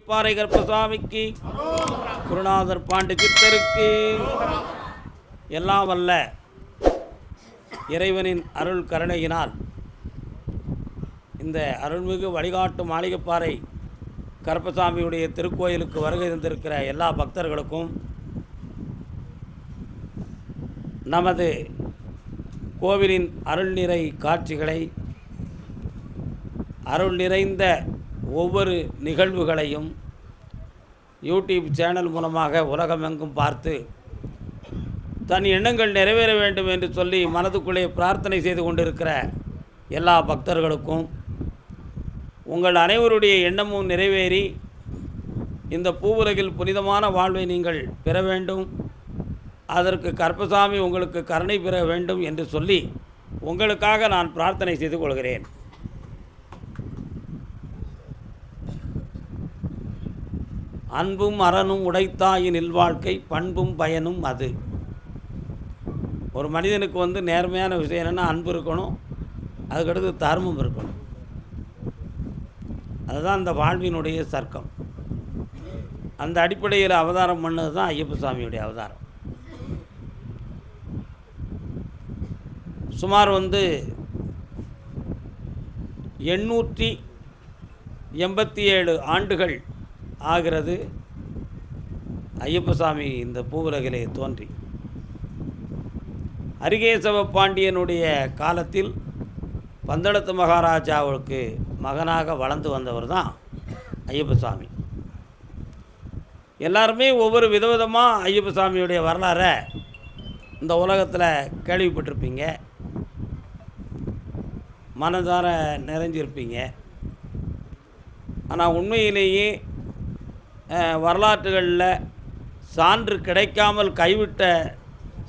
மாளிகைப்பாறை கருப்பசாமிக்கு, குருநாதர் பாண்டி சித்தருக்கு, எல்லாம் வல்ல இறைவனின் அருள் கருணையினால் இந்த அருள்மிகு வழிகாட்டு மாளிகைப்பாறை கருப்பசாமியுடைய திருக்கோயிலுக்கு வருகை தந்திருக்கிற எல்லா பக்தர்களுக்கும் நமது கோவிலின் அருள் நிறை காட்சிகளை, அருள் நிறைந்த ஒவ்வொரு நிகழ்வுகளையும் யூடியூப் சேனல் மூலமாக உலகமெங்கும் பார்த்து தன் எண்ணங்கள் நிறைவேற வேண்டும் என்று சொல்லி மனதுக்குள்ளே பிரார்த்தனை செய்து கொண்டிருக்கிற எல்லா பக்தர்களுக்கும் உங்கள் அனைவருடைய எண்ணமும் நிறைவேறி இந்த பூவுலகில் புனிதமான வாழ்வை நீங்கள் பெற வேண்டும், அதற்கு கருப்பசாமி உங்களுக்கு கருணை பெற வேண்டும் என்று சொல்லி உங்களுக்காக நான் பிரார்த்தனை செய்து கொள்கிறேன். அன்பும் அறனும் உடைத்தாயின் இல்வாழ்க்கை, பண்பும் பயனும் அது. ஒரு மனிதனுக்கு நேர்மையான விஷயம் என்னென்னா அன்பு இருக்கணும், அதுக்கடுத்து தர்மம் இருக்கணும். அதுதான் அந்த வாழ்வினுடைய சர்க்கம். அந்த அடிப்படையில் அவதாரம் பண்ணது தான் ஐயப்ப சாமியுடைய அவதாரம். சுமார் 887 ஆண்டுகள் ஆகிறது ஐயப்பசாமி இந்த பூவுலகிலே தோன்றி. அரிகேசவ பாண்டியனுடைய காலத்தில் பந்தளத்து மகாராஜாவுக்கு மகனாக வளர்ந்து வந்தவர் தான் ஐயப்பசாமி. எல்லாருமே ஒவ்வொரு விதவிதமாக ஐயப்பசாமியுடைய வரலாறை இந்த உலகத்தில் கேள்விப்பட்டிருப்பீங்க, மனதார நிறைஞ்சிருப்பீங்க. ஆனால் உண்மையிலேயே வரலாற்றுகளில் சான்று கிடைக்காமல் கைவிட்ட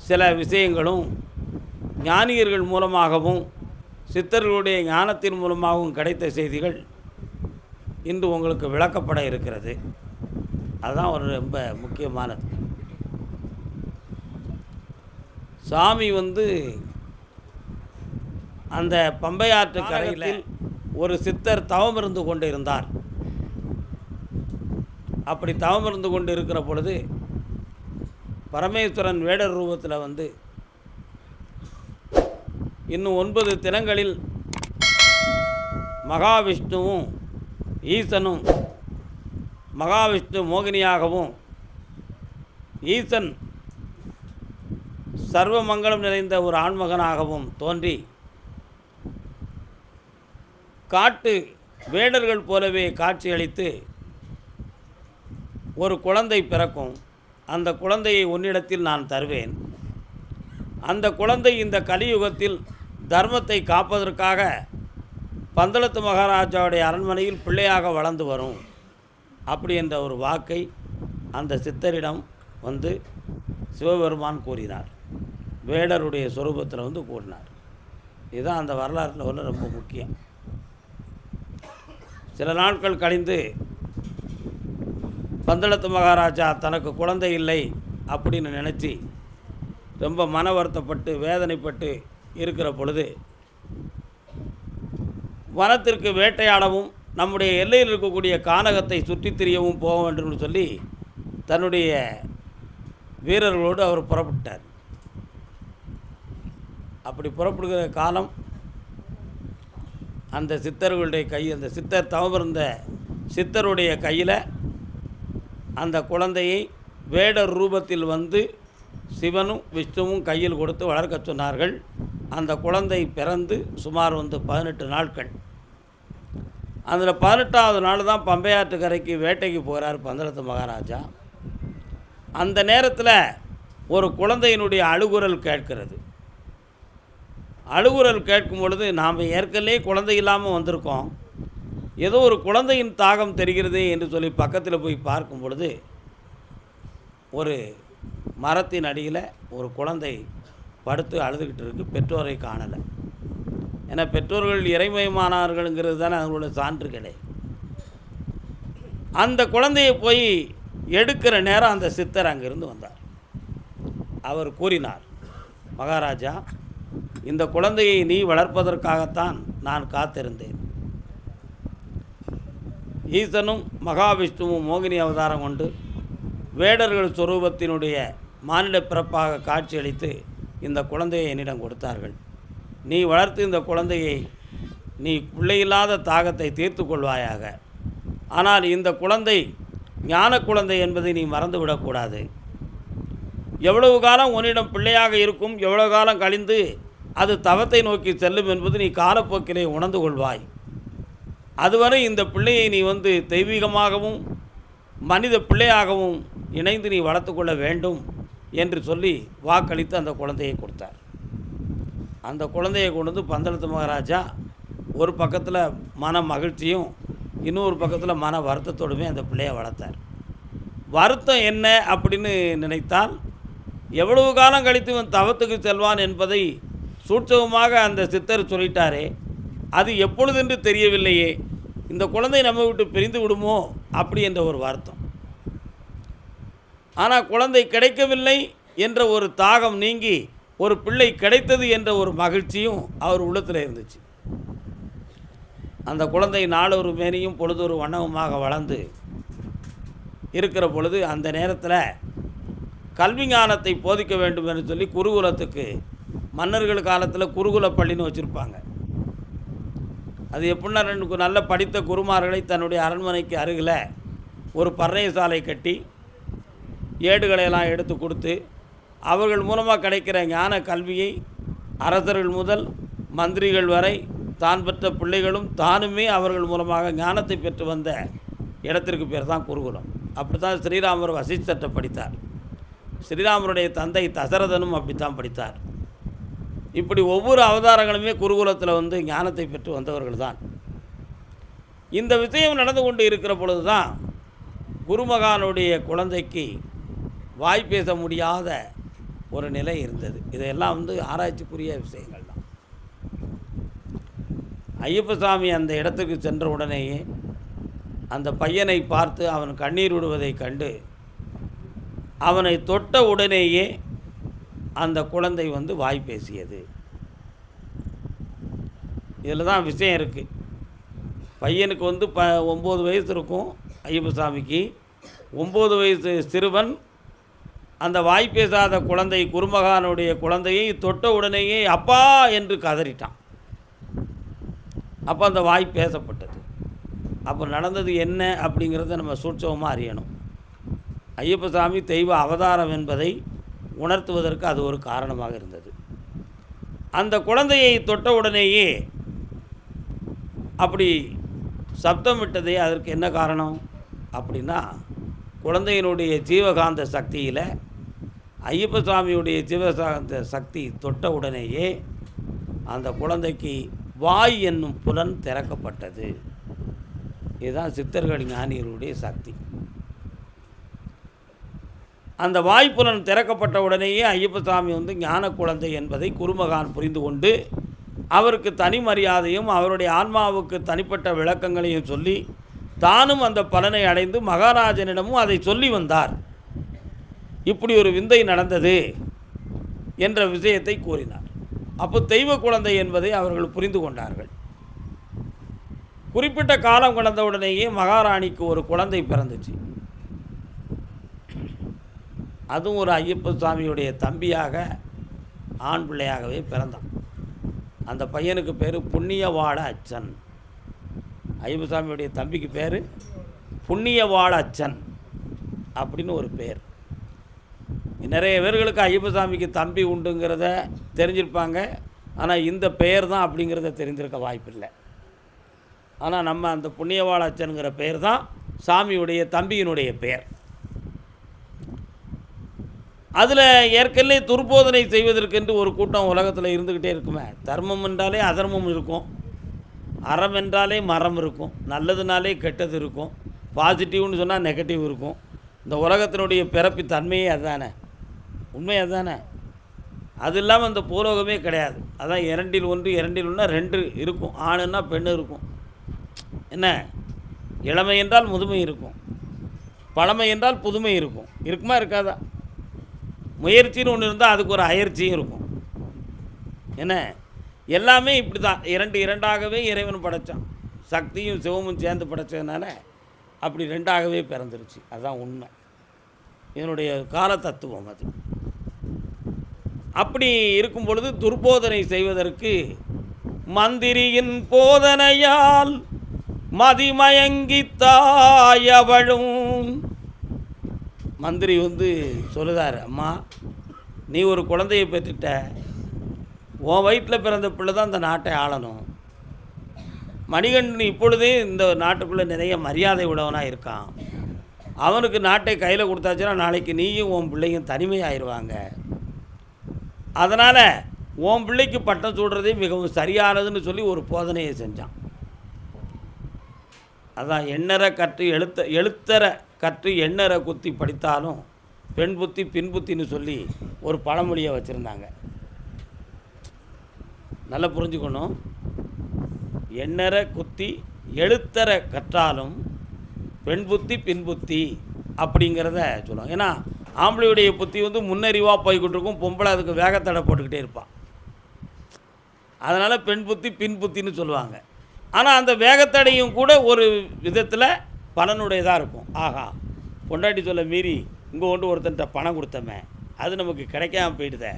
சில விஷயங்களும் ஞானியர்கள் மூலமாகவும் சித்தர்களுடைய ஞானத்தின் மூலமாகவும் கிடைத்த செய்திகள் இன்று உங்களுக்கு விளக்கப்பட இருக்கிறது. அதுதான் ஒரு ரொம்ப முக்கியமானது. சாமி அந்த பம்பையாற்று கரையில் ஒரு சித்தர் தவம் இருந்து கொண்டு இருந்தார். அப்படி தவம் இருந்து கொண்டு இருக்கிற பொழுது பரமேஸ்வரன் வேடர் ரூபத்தில் இன்னும் 9 தினங்களில் மகாவிஷ்ணுவும் ஈசனும், மகாவிஷ்ணு மோகினியாகவும் ஈசன் சர்வ மங்களம் நிறைந்த ஒரு ஆண்மகனாகவும் தோன்றி காட்டு வேடர்கள் போலவே காட்சியளித்து ஒரு குழந்தை பிறக்கும், அந்த குழந்தையை உன்னிடத்தில் நான் தருவேன், அந்த குழந்தை இந்த கலியுகத்தில் தர்மத்தை காப்பதற்காக பந்தளத்து மகாராஜாவுடைய அரண்மனையில் பிள்ளையாக வளர்ந்து வரும், அப்படி என்ற ஒரு வாக்கை அந்த சித்தரிடம் சிவபெருமான் கூறினார். வேடருடைய சொரூபத்தில் கூறினார். இதுதான் அந்த வரலாற்றில் ரொம்ப முக்கியம். சில நாட்கள் கழிந்து பந்தளத்து மகாராஜா தனக்கு குழந்தை இல்லை அப்படின்னு நினச்சி ரொம்ப மன வருத்தப்பட்டு வேதனைப்பட்டு இருக்கிற பொழுது வனத்திற்கு வேட்டையாடவும் நம்முடைய எல்லையில் இருக்கக்கூடிய கானகத்தை சுற்றித் திரியவும் போக வேண்டும் என்று சொல்லி தன்னுடைய வீரர்களோடு அவர் புறப்பட்டார். அப்படி புறப்படுகிற காலம் அந்த சித்தர்களுடைய அந்த சித்தர் தவமிருந்த சித்தருடைய கையில் அந்த குழந்தையை வேடர் ரூபத்தில் சிவனும் விஷ்ணுவும் கையில் கொடுத்து வளர்க்க சொன்னார்கள். அந்த குழந்தை பிறந்து சுமார் 18 நாட்கள். அதில் 18வது நாள் தான் பம்பையாற்று கரைக்கு வேட்டைக்கு போகிறார் பந்தளத்து மகாராஜா. அந்த நேரத்தில் ஒரு குழந்தையினுடைய அழுகுரல் கேட்கிறது. அழுகுரல் கேட்கும் பொழுது நாம் ஏற்கனவே குழந்தை இல்லாமல் வந்திருக்கோம், ஏதோ ஒரு குழந்தையின் தாகம் தெரிகிறதே என்று சொல்லி பக்கத்தில் போய் பார்க்கும் பொழுது ஒரு மரத்தின் அடியில் ஒரு குழந்தை படுத்து அழுதுகிட்டு இருக்குது. பெற்றோரை காணலை. ஏன்னா பெற்றோர்கள் இறைமயமானார்கள்ங்கிறது தானே அவங்களோட சான்று கிடையாது. அந்த குழந்தையை போய் எடுக்கிற நேரம் அந்த சித்தர் அங்கிருந்து வந்தார். அவர் கூறினார், மகாராஜா, இந்த குழந்தையை நீ வளர்ப்பதற்காகத்தான் நான் காத்திருந்தேன். ஈசனும் மகாவிஷ்ணுவும் மோகினி அவதாரம் கொண்டு வேடர்கள் சொரூபத்தினுடைய மானிட பிறப்பாக காட்சியளித்து இந்த குழந்தையை என்னிடம் கொடுத்தார்கள். நீ வளர்த்து இந்த குழந்தையை நீ பிள்ளையில்லாத தாகத்தை தீர்த்து கொள்வாயாக. ஆனால் இந்த குழந்தை ஞான குழந்தை என்பதை நீ மறந்துவிடக்கூடாது. எவ்வளவு காலம் உன்னிடம் பிள்ளையாக இருக்கும், எவ்வளவு காலம் கழிந்து அது தவத்தை நோக்கி செல்லும் என்பது நீ காலப்போக்கிலே உணர்ந்து கொள்வாய். அதுவரை இந்த பிள்ளையை நீ தெய்வீகமாகவும் மனித பிள்ளையாகவும் இணைந்து நீ வளர்த்து கொள்ள வேண்டும் என்று சொல்லி வாக்களித்து அந்த குழந்தையை கொடுத்தார். அந்த குழந்தையை கொண்டு வந்து பந்தளத்து மகாராஜா ஒரு பக்கத்தில் மன மகிழ்ச்சியும் இன்னொரு பக்கத்தில் மன வருத்தத்தோடுமே அந்த பிள்ளையை வளர்த்தார். வருத்தம் என்ன அப்படின்னு நினைத்தால், எவ்வளவு காலம் கழித்து இவன் தவத்துக்கு செல்வான் என்பதை சூட்சகமாக அந்த சித்தர் சொல்லிட்டாரே, அது எப்பொழுதென்று தெரியவில்லையே, இந்த குழந்தை நம்ம விட்டு பிரிந்து விடுமோ அப்படி என்ற ஒரு வருத்தம். ஆனால் குழந்தை கிடைக்கவில்லை என்ற ஒரு தாகம் நீங்கி ஒரு பிள்ளை கிடைத்தது என்ற ஒரு மகிழ்ச்சியும் அவர் உள்ளத்தில் இருந்துச்சு. அந்த குழந்தை நாளொரு மேனியும் பொழுதொரு வண்ணமுமாக வளர்ந்து இருக்கிற பொழுது அந்த நேரத்தில் கல்வி ஞானத்தை போதிக்க வேண்டும் என்று சொல்லி குருகுலத்துக்கு மன்னர்கள் காலத்தில் குருகுல பள்ளின்னு வச்சுருப்பாங்க. அது எப்படின்னா, ரெண்டு நல்ல படித்த குருமார்களை தன்னுடைய அரண்மனைக்கு அருகில் ஒரு பர்ணய சாலை கட்டி ஏடுகளையெல்லாம் எடுத்து கொடுத்து அவர்கள் மூலமாக கிடைக்கிற ஞான கல்வியை அரசர்கள் முதல் மந்திரிகள் வரை தான் பெற்ற பிள்ளைகளும் தானுமே அவர்கள் மூலமாக ஞானத்தை பெற்று வந்த இடத்திற்கு பேர் தான் குருகுலம். அப்படி தான் ஸ்ரீராமர் வசிஷ்டத்தை படித்தார். ஸ்ரீராமருடைய தந்தை தசரதனும் அப்படித்தான் படித்தார். இப்படி ஒவ்வொரு அவதாரங்களுமே குருகுலத்தில் ஞானத்தை பெற்று வந்தவர்கள் தான். இந்த விஷயம் நடந்து கொண்டு இருக்கிற பொழுது தான் குருமகானுடைய குழந்தைக்கு வாய் பேச முடியாத ஒரு நிலை இருந்தது. இதையெல்லாம் ஆராய்ச்சிக்குரிய விஷயங்கள் தான். ஐயப்பசாமி அந்த இடத்துக்கு சென்ற உடனேயே அந்த பையனை பார்த்து அவன் கண்ணீர் விடுவதை கண்டு அவனை தொட்ட உடனேயே அந்த குழந்தை வாய் பேசியது. இதில் தான் விஷயம் இருக்குது. பையனுக்கு 9 வயசு இருக்கும். ஐயப்பசாமிக்கு 9 வயசு சிறுவன் அந்த வாய் பேசாத குழந்தை குருமகானுடைய குழந்தையை தொட்ட உடனேயே அப்பா என்று கதறிட்டான். அப்போ அந்த வாய் பேசப்பட்டது. அப்போ நடந்தது என்ன அப்படிங்கிறத நம்ம சூட்சமாக அறியணும். ஐயப்பசாமி தெய்வ அவதாரம் என்பதை உணர்த்துவதற்கு அது ஒரு காரணமாக இருந்தது. அந்த குழந்தையை தொட்ட உடனேயே அப்படி சப்தம் விட்டதே அதற்கு என்ன காரணம் அப்படின்னா, குழந்தையினுடைய ஜீவகாந்த சக்தியில் ஐயப்பசாமியுடைய ஜீவகாந்த சக்தி தொட்ட உடனேயே அந்த குழந்தைக்கு வாய் என்னும் புலன் திறக்கப்பட்டது. இதுதான் சித்தர்கள் ஞானிகளுடைய சக்தி. அந்த வாய்ப்புலன் திறக்கப்பட்ட உடனேயே ஐயப்பசாமி ஞான குழந்தை என்பதை குருமகான் புரிந்து கொண்டு அவருக்கு தனி மரியாதையும் அவருடைய ஆன்மாவுக்கு தனிப்பட்ட விளக்கங்களையும் சொல்லி தானும் அந்த பலனை அடைந்து மகாராஜனிடமும் அதை சொல்லி வந்தார். இப்படி ஒரு விந்தை நடந்தது என்ற விஷயத்தை கூறினார். அப்போ தெய்வ குழந்தை என்பதை அவர்கள் புரிந்து கொண்டார்கள். குறிப்பிட்ட காலம் கடந்த உடனேயே மகாராணிக்கு ஒரு குழந்தை பிறந்துச்சு. அதுவும் ஒரு ஐயப்பசாமியுடைய தம்பியாக ஆண் பிள்ளையாகவே பிறந்தான். அந்த பையனுக்கு பேர் புண்ணியவாள அச்சன். ஐயப்பசாமியுடைய தம்பிக்கு பேர் புண்ணியவாள அச்சன் அப்படின்னு ஒரு பேர். நிறைய பேர்களுக்கு ஐயப்பசாமிக்கு தம்பி உண்டுங்கிறத தெரிஞ்சிருப்பாங்க. ஆனால் இந்த பெயர் தான் அப்படிங்கிறத தெரிஞ்சிருக்க வாய்ப்பில்லை. ஆனால் நம்ம அந்த புண்ணியவாள அச்சனுங்கிற பெயர் தான் சாமியுடைய தம்பியினுடைய பெயர். அதில் ஏற்கனவே துர்போதனை செய்வதற்கென்று ஒரு கூட்டம் உலகத்தில் இருந்துக்கிட்டே இருக்குமே. தர்மம் என்றாலே அதர்மம் இருக்கும், அறம் என்றாலே மரம் இருக்கும், நல்லதுனாலே கெட்டது இருக்கும், பாசிட்டிவ்னு சொன்னால் நெகட்டிவ் இருக்கும். இந்த உலகத்தினுடைய பிறப்பு தன்மையே அதுதானே, உண்மை அதுதானே. அது இல்லாமல் இந்த பூலோகமே கிடையாது. அதான் 2 1 2 2 இருக்கும். ஆணுன்னா பெண்ணு இருக்கும். என்ன, இளமை என்றால் முதுமை இருக்கும், பழமை என்றால் புதுமை இருக்கும். இருக்குமா இருக்காதா? முயற்சின்னு ஒன்று இருந்தால் அதுக்கு ஒரு அயற்சியும் இருக்கும். என்ன, எல்லாமே இப்படி தான் 2 2ஆகவே இறைவன் படைத்தான். சக்தியும் சிவமும் சேர்ந்து படைச்சதுனால அப்படி ரெண்டாகவே பிறந்துருச்சு. அதுதான் உண்மை, இதனுடைய கால தத்துவம் அது. அப்படி இருக்கும் பொழுது துர்போதனை செய்வதற்கு மந்திரியின் போதனையால் மதிமயங்கி தாயவளும். மந்திரி சொல்லுதார், அம்மா நீ ஒரு குழந்தையை பெற்றுட்ட, உன் வயிற்றில் பிறந்த பிள்ளை தான் இந்த நாட்டை ஆளணும். மணிகண்டன் இப்பொழுதே இந்த நாட்டுக்குள்ளே நிறைய மரியாதை உள்ளவனாக இருக்கான். அவனுக்கு நாட்டை கையில் கொடுத்தாச்சுன்னா நாளைக்கு நீயும் உன் பிள்ளையும் தனிமையாயிருவாங்க. அதனால் உன் பிள்ளைக்கு பட்டம் சூடுறதே மிகவும் சரியானதுன்னு சொல்லி ஒரு போதனையை செஞ்சான். அதான் எண்ணற கற்று எழுத்தற கற்று எண்ணற குத்தி படித்தாலும் பெண் புத்தி பின் புத்தின்னு சொல்லி ஒரு பழமொழியை வச்சுருந்தாங்க. நல்லா புரிஞ்சுக்கணும். எண்ணற குத்தி எழுத்தற கற்றாலும் பெண் புத்தி பின் புத்தி அப்படிங்கிறத சொல்லுவாங்க. ஏன்னா ஆம்பளையுடைய புத்தி முன்னறிவாக போய்கிட்டு இருக்கும், பொம்பளை அதுக்கு வேகத்தடை போட்டுக்கிட்டே இருப்பான். அதனால் பெண் புத்தி பின் புத்தின்னு சொல்லுவாங்க. ஆனால் அந்த வேகத்தடையும் கூட ஒரு விதத்தில் பலனுடையதாக இருக்கும். ஆகா, பொண்டாட்டி சொல்ல மீறி இங்கே ஒருத்தன்ட்ட பணம் கொடுத்தமே, அது நமக்கு கிடைக்காம போயிடுதே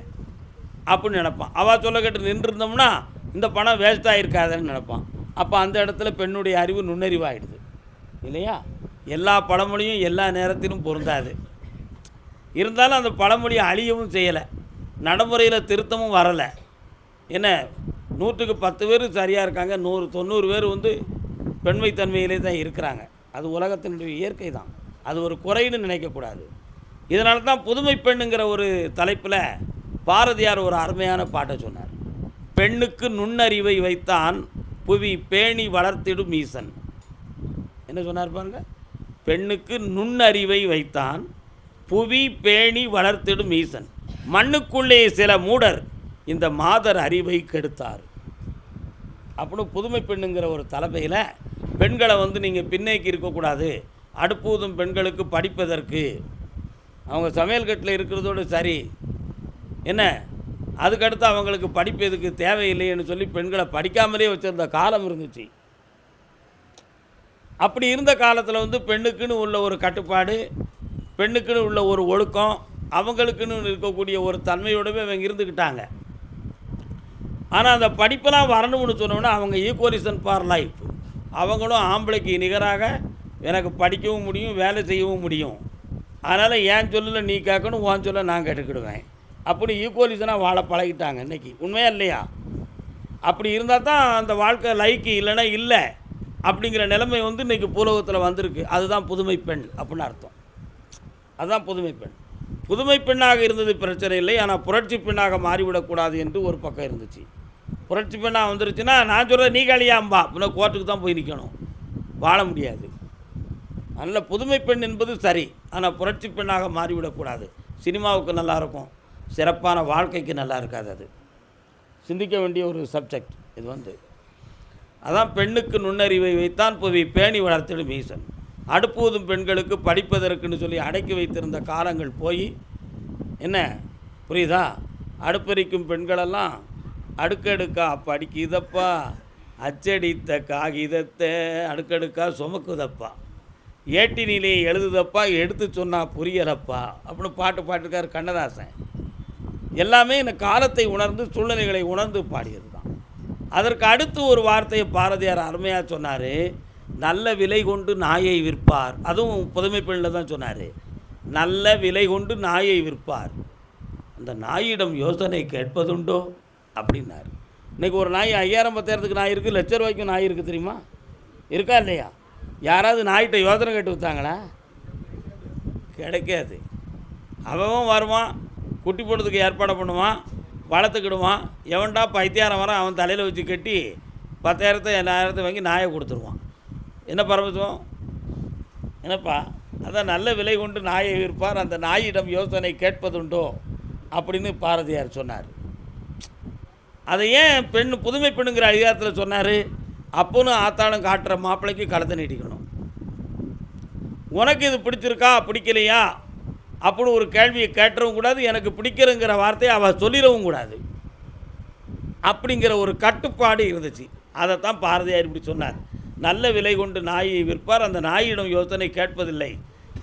அப்படின்னு நினைப்பான். அவள் சொல்ல கேட்டு நின்றுருந்தோம்னா இந்த பணம் வேஸ்ட்டாக இருக்காதுன்னு நினைப்பான். அப்போ அந்த இடத்துல பெண்ணுடைய அறிவு நுண்ணறிவாகிடுது இல்லையா? எல்லா பழமொழியும் எல்லா நேரத்திலும் பொருந்தாது. இருந்தாலும் அந்த பழமொழியை அழியவும் செய்யலை, நடைமுறையில் திருத்தமும் வரலை. என்ன, 100க்கு 10 பேர் சரியாக இருக்காங்க, 90 பேர் பெண்மைத்தன்மையிலே தான் இருக்கிறாங்க. அது உலகத்தினுடைய இயற்கை தான், அது ஒரு குறைன்னு நினைக்கக்கூடாது. இதனால தான் புதுமை பெண்ணுங்கிற ஒரு தலைப்பில் பாரதியார் ஒரு அருமையான பாட்டை சொன்னார். பெண்ணுக்கு நுண்ணறிவை வைத்தான் புவி பேணி வளர்த்திடும் ஈசன். என்ன சொன்னார் பாருங்க, பெண்ணுக்கு நுண்ணறிவை வைத்தான் புவி பேணி வளர்த்திடும் ஈசன், மண்ணுக்குள்ளே சில மூடர் இந்த மாதர் அறிவை கெடுத்தார் அப்படின்னு புதுமை பெண்ணுங்கிற ஒரு தலைமையில் பெண்களை நீங்கள் பின்னேக்கி இருக்கக்கூடாது. அடுப்பூதும் பெண்களுக்கு படிப்பதற்கு அவங்க சமையல் கட்டில் இருக்கிறதோடு சரி, என்ன அதுக்கடுத்து அவங்களுக்கு படிப்பு எதுக்கு தேவையில்லைன்னு சொல்லி பெண்களை படிக்காமலே வச்சுருந்த காலம் இருந்துச்சு. அப்படி இருந்த காலத்தில் பெண்ணுக்குன்னு உள்ள ஒரு கட்டுப்பாடு, பெண்ணுக்குன்னு உள்ள ஒரு ஒழுக்கம், அவங்களுக்குன்னு இருக்கக்கூடிய ஒரு தன்மையோடவே அவங்க இருந்துக்கிட்டாங்க. ஆனால் அந்த படிப்பெல்லாம் வரணும்னு சொன்னோன்னா அவங்க ஈக்குவலிசன் ஃபார் லைஃப், அவங்களும் ஆம்பளைக்கு நிகராக எனக்கு படிக்கவும் முடியும், வேலை செய்யவும் முடியும். அதனால் ஏன் சொல்லல நீ கேட்கணும், உன் சொல்ல நான் கேட்டுக்கிடுவேன், அப்படி ஈக்குவலிசனாக வாழ பழகிட்டாங்க இன்றைக்கி. உண்மையா இல்லையா? அப்படி இருந்தால் தான் அந்த வாழ்க்கை லைக்கு, இல்லைன்னா இல்லை அப்படிங்கிற நிலைமை இன்றைக்கி பூலோகத்தில் வந்திருக்கு. அதுதான் புதுமை பெண் அப்படின்னு அர்த்தம். அதுதான் புதுமை பெண். புதுமை பெண்ணாக இருந்தது பிரச்சனை இல்லை, ஆனால் புரட்சி பெண்ணாக மாறிவிடக்கூடாது என்று ஒரு பக்கம் இருந்துச்சு. புரட்சி பெண்ணாக வந்துருச்சுன்னா நான் சொல்கிறேன் நீ கழியாம்பா, இன்னும் கோர்ட்டுக்கு தான் போய் நிற்கணும், வாழ முடியாது. அதனால் புதுமை பெண் என்பது சரி, ஆனால் புரட்சி பெண்ணாக மாறிவிடக்கூடாது. சினிமாவுக்கு நல்லாயிருக்கும், சிறப்பான வாழ்க்கைக்கு நல்லா இருக்காது. அது சிந்திக்க வேண்டிய ஒரு சப்ஜெக்ட் இது. அதான் பெண்ணுக்கு நுண்ணறிவை வைத்தான் புவி பேணி வளர்த்திடும் ஈசன், அடுப்பூதும் பெண்களுக்கு படிப்பதற்குன்னு சொல்லி அடக்கி வைத்திருந்த காலங்கள் போய் என்ன புரியுதா? அடுப்பறிக்கும் பெண்களெல்லாம் அடுக்கடுக்கா படிக்குதப்பா, அச்சடித்த காகிதத்தை அடுக்கடுக்கா சுமக்குதப்பா, ஏட்டினிலே எழுதுதப்பா, எடுத்து சொன்னால் புரியலப்பா அப்படின்னு பாட்டுக்கார் கண்ணதாசன். எல்லாமே இந்த காலத்தை உணர்ந்து சூழ்நிலைகளை உணர்ந்து பாடியது தான். அதற்கு அடுத்து ஒரு வார்த்தையை பாரதியார் அருமையாக சொன்னார், நல்ல விலை கொண்டு நாயை விற்பார். அதுவும் புதுமை பெண்ணில் தான் சொன்னார், நல்ல விலை கொண்டு நாயை விற்பார், அந்த நாயிடம் யோசனை கேட்பதுண்டோ அப்படின்னார். இன்றைக்கி ஒரு நாய் 5000 10,000க்கு நாய் இருக்குது, லட்ச ரூபாய்க்கும் நாய் இருக்குது தெரியுமா? இருக்கா இல்லையா? யாராவது நாய்கிட்ட யோசனை கேட்டு விற்றாங்களா? கிடைக்காது. அவன் வருவான், குட்டி போடுறதுக்கு ஏற்பாடு பண்ணுவான், வளர்த்துக்கிடுவான். எவன்டா பைத்தியாரம் வரான் அவன் தலையில் வச்சு கட்டி 10,000 10,000 வாங்கி நாயை கொடுத்துருவான். என்ன பரமத்துவம் என்னப்பா? அதான் நல்ல விலை கொண்டு நாயை விற்பார், அந்த நாயிடம் யோசனை கேட்பதுண்டோ அப்படின்னு பாரதியார் சொன்னார். அதை ஏன் புதுமை பெண்ணுங்கிற அதிகாரத்தில் சொன்னார்? அப்போனும் ஆத்தாளும் காட்டுற மாப்பிள்ளைக்கு களத்தை நீட்டிக்கணும். உனக்கு இது பிடிச்சிருக்கா பிடிக்கலையா அப்படின்னு ஒரு கேள்வியை கேட்டுறவும் கூடாது, எனக்கு பிடிக்கிறங்கிற வார்த்தையை அவள் சொல்லிடவும் கூடாது. அப்படிங்கிற ஒரு கட்டுப்பாடு இருந்துச்சு. அதைத்தான் பாரதியார் இப்படி சொன்னார். நல்ல விலை கொண்டு நாயை விற்பார், அந்த நாயிடம் யோசனை கேட்பதில்லை.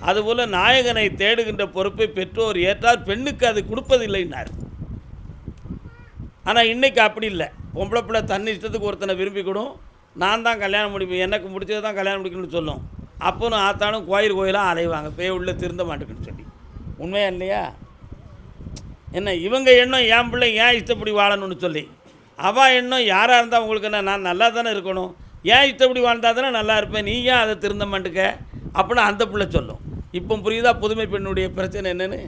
அதுபோல் நாயகனை தேடுகின்ற பொறுப்பை பெற்றோர் ஏற்றார், பெண்ணுக்கு அது கொடுப்பதில்லைன்னார். ஆனால் இன்றைக்கி அப்படி இல்லை. பொம்பளை பிள்ளை தன் இஷ்டத்துக்கு ஒருத்தனை விரும்பிக்கணும், நான் தான் கல்யாணம் முடிப்பேன், எனக்கு முடிச்சது தான் கல்யாணம் முடிக்கணும்னு சொல்லும். அப்போனும் ஆத்தானும் கோயிலாக அலைவாங்க, பேய் உள்ள திருந்த மாட்டேங்குன்னு சொல்லி. உண்மையா இல்லையா? என்ன இவங்க எண்ணம் என் பிள்ளை ஏன் இஷ்டப்படி வாழணும்னு சொல்லி, அவள் எண்ணம் யாராக இருந்தால் உங்களுக்கு என்ன, நான் நல்லா தானே இருக்கணும், ஏன் இஷ்டப்படி வாழ்ந்தால் தானே நல்லா இருப்பேன், நீ ஏன் அதை திருந்த மாட்டுக்க அப்படின்னு அந்த பிள்ளை சொல்லும். இப்போ புரியுதா புதுமை பெண்ணுடைய பிரச்சனை என்னென்னு?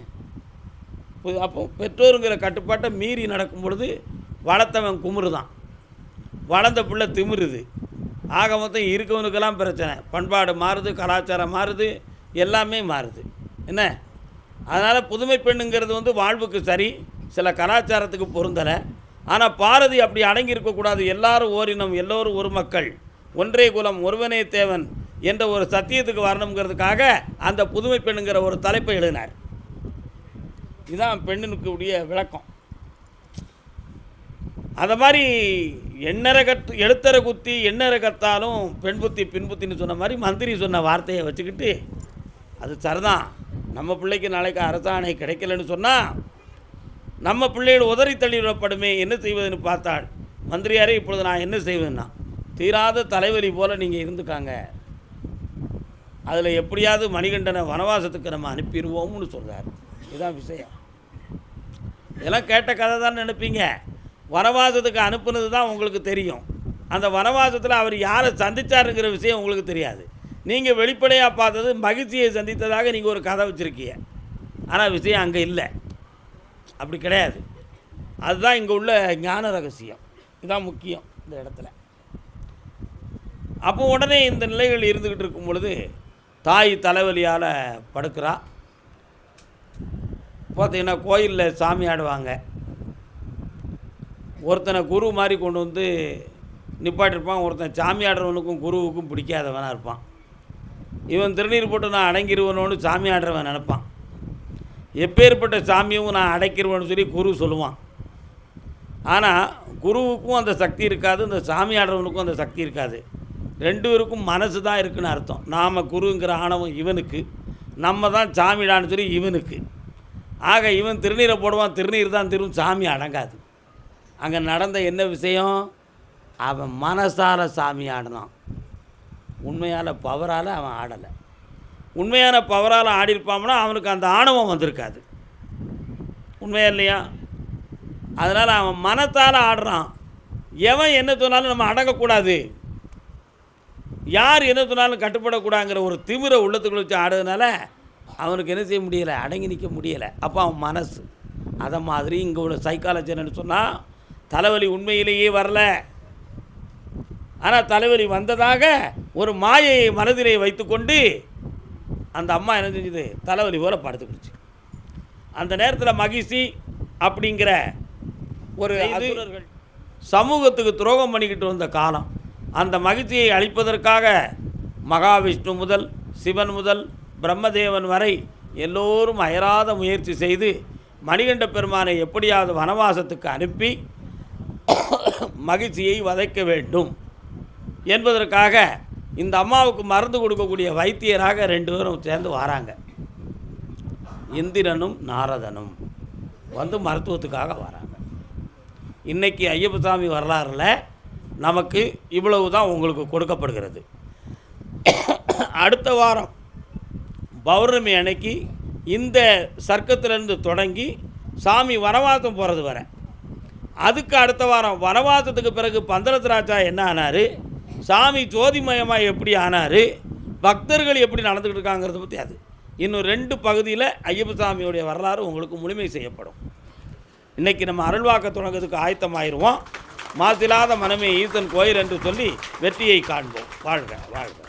அப்போ பெற்றோருங்கிற கட்டுப்பாட்டை மீறி நடக்கும் பொழுது வளர்த்தவன் குமுறு தான், வளர்ந்த பிள்ளை திமிருது. ஆக மொத்தம் இருக்கவனுக்கெல்லாம் பிரச்சனை. பண்பாடு மாறுது, கலாச்சாரம் மாறுது, எல்லாமே மாறுது. என்ன அதனால் புதுமை பெண்ணுங்கிறது வந்து வாழ்வுக்கு சரி, சில கலாச்சாரத்துக்கு பொருந்தலை. ஆனால் பாரதி அப்படி அடங்கி இருக்கக்கூடாது. எல்லாரும் ஓரினம், எல்லோரும் ஒரு மக்கள், ஒன்றே குலம், ஒருவனே தேவன் என்ற ஒரு சத்தியத்துக்கு வரணுங்கிறதுக்காக அந்த புதுமை பெண்ணுங்கிற ஒரு தலைப்பை எழுதினார். இதுதான் பெண்ணுக்கு உடைய விளக்கம். அதை மாதிரி எழுத்தர குத்தி எண்ணற கத்தாலும் பெண் புத்தி பின் புத்தின்னு சொன்ன மாதிரி மந்திரி சொன்ன வார்த்தையை வச்சுக்கிட்டு அது சரிதான். நம்ம பிள்ளைக்கு நாளைக்கு அரசாணை கிடைக்கலன்னு சொன்னால் நம்ம பிள்ளைகள் உதறி தள்ளிவிடப்படுமே, என்ன செய்வதுன்னு பார்த்தாள். மந்திரியாரே, இப்பொழுது நான் என்ன செய்வேன்னா, தீராத தலைவலி போல் நீங்கள் இருந்துக்காங்க, அதில் எப்படியாவது மணிகண்டனை வனவாசத்துக்கு நம்ம அனுப்பிடுவோம்னு சொல்கிறார். இதுதான் விஷயம். இதெல்லாம் கேட்ட கதை தான் நினைப்பீங்க. வனவாசத்துக்கு அனுப்புனது தான் உங்களுக்கு தெரியும். அந்த வனவாசத்தில் அவர் யாரை சந்தித்தாருங்கிற விஷயம் உங்களுக்கு தெரியாது. நீங்கள் வெளிப்படையாக பார்த்தது மகிழ்ச்சியை சந்தித்ததாக நீங்கள் ஒரு கதை வச்சுருக்கீங்க. ஆனால் விஷயம் அங்கே இல்லை, அப்படி கிடையாது. அதுதான் இங்கே உள்ள ஞான ரகசியம். இதுதான் முக்கியம் இந்த இடத்துல. அப்போ உடனே இந்த நிலைகள் இருந்துக்கிட்டு இருக்கும் பொழுது தாய் தலைவலியால் படுக்கிறா. பார்த்தீங்கன்னா கோயிலில் சாமி ஆடுவாங்க. ஒருத்தனை குரு மாதிரி கொண்டு வந்து நிப்பாட்டிருப்பான். ஒருத்தன் சாமி ஆடுறவனுக்கும் குருவுக்கும் பிடிக்காதவனாக இருப்பான். இவன் திருநீர் போட்டு நான் அடங்கிடுவனோன்னு சாமி ஆடுறவன் நினைப்பான். எப்பேற்பட்ட சாமியும் நான் அடைக்கிறவன்னு சொல்லி குரு சொல்லுவான். ஆனால் குருவுக்கும் அந்த சக்தி இருக்காது, இந்த சாமி ஆடுறவனுக்கும் அந்த சக்தி இருக்காது. ரெண்டு பேருக்கும் மனசு தான் இருக்குன்னு அர்த்தம். நாம் குருங்கிற ஆணவம் இவனுக்கு, நம்ம தான் சாமிடான்னு சொல்லி இவனுக்கு. ஆக இவன் திருநீரை போடுவான், திருநீர் தான் திரும்ப சாமி அடங்காது. அங்கே நடந்த என்ன விஷயம்? அவன் மனசால சாமி ஆடினான், உண்மையான பவரால் அவன் ஆடலை. உண்மையான பவரால் ஆடிருப்பான்னா அவனுக்கு அந்த ஆணவம் வந்திருக்காது. உண்மையா இல்லையா? அதனால் அவன் மனத்தால் ஆடுறான். எவன் என்ன சொன்னாலும் நம்ம அடங்கக்கூடாது, யார் என்ன சொன்னாலும் கட்டுப்படக்கூடாதுங்கிற ஒரு திமிரை உள்ளத்துக்குள்ள வச்சு ஆடுறதுனால அவனுக்கு என்ன செய்ய முடியலை, அடங்கி நிற்க முடியலை. அப்போ அவன் மனசு அதை மாதிரி இங்கே உள்ள சைக்காலஜி என்னன்னு சொன்னால், தலைவலி உண்மையிலேயே வரல, ஆனால் தலைவலி வந்ததாக ஒரு மாயையை மனதிலே வைத்துக்கொண்டு அந்த அம்மா என்ன செஞ்சது, தலைவலி போல் படுத்துக்கிடுச்சு. அந்த நேரத்தில் மகிழ்ச்சி அப்படிங்கிற ஒரு அசுரர்கள் சமூகத்துக்கு துரோகம் பண்ணிக்கிட்டு வந்த காலம். அந்த மகிழ்ச்சியை அளிப்பதற்காக மகாவிஷ்ணு முதல் சிவன் முதல் பிரம்மதேவன் வரை எல்லோரும் அயராத முயற்சி செய்து மணிகண்ட பெருமானை எப்படியாவது வனவாசத்துக்கு அனுப்பி மகிழ்ச்சியை வதைக்க வேண்டும் என்பதற்காக இந்த அம்மாவுக்கு மருந்து கொடுக்கக்கூடிய வைத்தியராக ரெண்டு பேரும் சேர்ந்து வராங்க. இந்திரனும் நாரதனும் வந்து மருத்துவத்துக்காக வராங்க. இன்றைக்கி ஐயப்பசாமி வரலாறுல நமக்கு இவ்வளவு தான் உங்களுக்கு கொடுக்கப்படுகிறது. அடுத்த வாரம் பௌர்ணமி அன்னைக்கு இந்த சர்க்கத்திலேருந்து தொடங்கி சாமி வனவாசம் போகிறது வர, அதுக்கு அடுத்த வாரம் வனவாசத்துக்கு பிறகு பந்தளத்திராஜா என்ன ஆனார், சாமி ஜோதிமயமாக எப்படி ஆனார், பக்தர்கள் எப்படி நடந்துக்கிட்டு இருக்காங்கிறத பற்றி அது இன்னும் 2 பகுதியில் ஐயப்பசாமியோடைய வரலாறு உங்களுக்கு முழுமை செய்யப்படும். இன்றைக்கி நம்ம அருள்வாக்க தொடங்குறதுக்கு ஆயத்தமாயிருவோம். மாசில்லாத மனமே ஈசன் கோயில் என்று சொல்லி வெற்றியை காண்போம். வாழ்க வாழ்க.